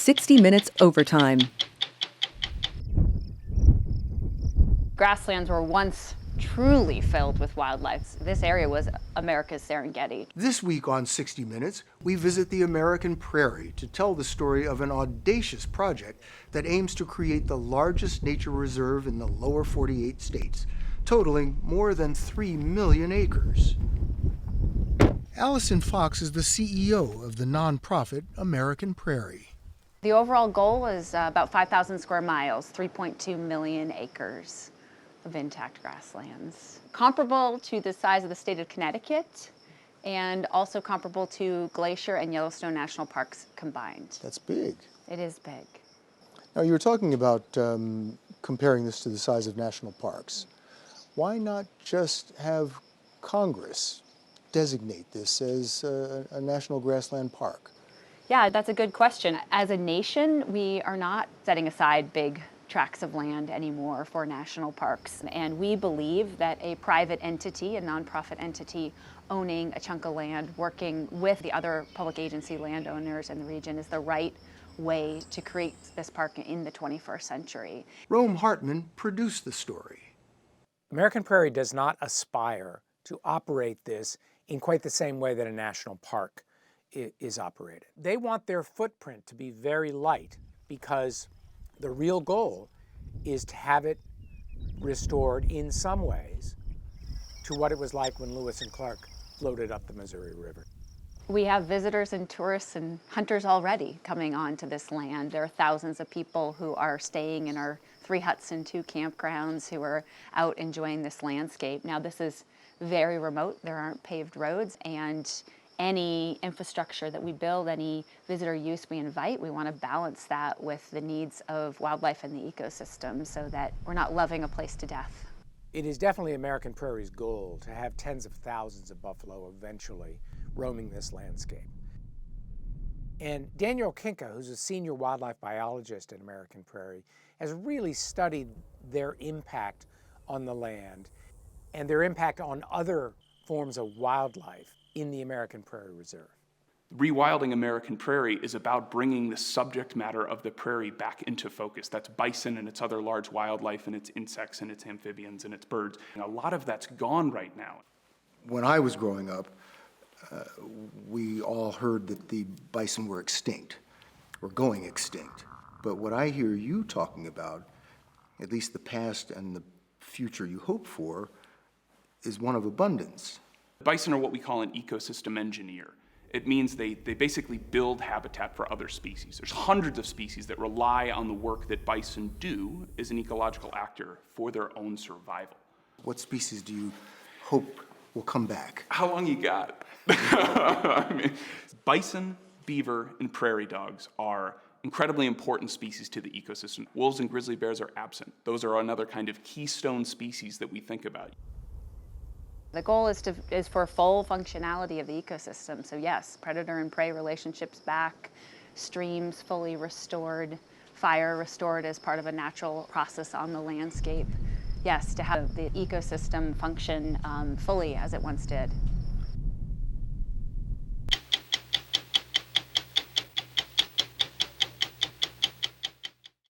60 Minutes Overtime. Grasslands were once truly filled with wildlife. This area was America's Serengeti. This week on 60 Minutes, we visit the American Prairie to tell the story of an audacious project that aims to create the largest nature reserve in the lower 48 states, totaling more than 3 million acres. Allison Fox is the CEO of the nonprofit American Prairie. The overall goal is about 5,000 square miles, 3.2 million acres of intact grasslands. Comparable to the size of the state of Connecticut and also comparable to Glacier and Yellowstone National Parks combined. That's big. It is big. Now, you were talking about comparing this to the size of national parks. Why not just have Congress designate this as a national grassland park? Yeah, that's a good question. As a nation, we are not setting aside big tracts of land anymore for national parks. And we believe that a private entity, a nonprofit entity, owning a chunk of land, working with the other public agency landowners in the region is the right way to create this park in the 21st century. Rome Hartman produced the story. American Prairie does not aspire to operate this in quite the same way that a national park is operated. They want their footprint to be very light because the real goal is to have it restored in some ways to what it was like when Lewis and Clark floated up the Missouri River. We have visitors and tourists and hunters already coming onto this land. There are thousands of people who are staying in our 3 huts and 2 campgrounds who are out enjoying this landscape. Now, this is very remote. There aren't paved roads, and any infrastructure that we build, any visitor use we invite, we want to balance that with the needs of wildlife and the ecosystem so that we're not loving a place to death. It is definitely American Prairie's goal to have tens of thousands of buffalo eventually roaming this landscape. And Daniel Kinka, who's a senior wildlife biologist at American Prairie, has really studied their impact on the land and their impact on other forms of wildlife in the American Prairie Reserve. Rewilding American Prairie is about bringing the subject matter of the prairie back into focus. That's bison and its other large wildlife and its insects and its amphibians and its birds. And a lot of that's gone right now. When I was growing up, we all heard that the bison were extinct, or going extinct. But what I hear you talking about, at least the past and the future you hope for, is one of abundance. Bison are what we call an ecosystem engineer. It means they basically build habitat for other species. There's hundreds of species that rely on the work that bison do as an ecological actor for their own survival. What species do you hope will come back? How long you got? I mean, bison, beaver, and prairie dogs are incredibly important species to the ecosystem. Wolves and grizzly bears are absent. Those are another kind of keystone species that we think about. The goal is for full functionality of the ecosystem. So yes, predator and prey relationships back, streams fully restored, fire restored as part of a natural process on the landscape. Yes, to have the ecosystem function fully as it once did.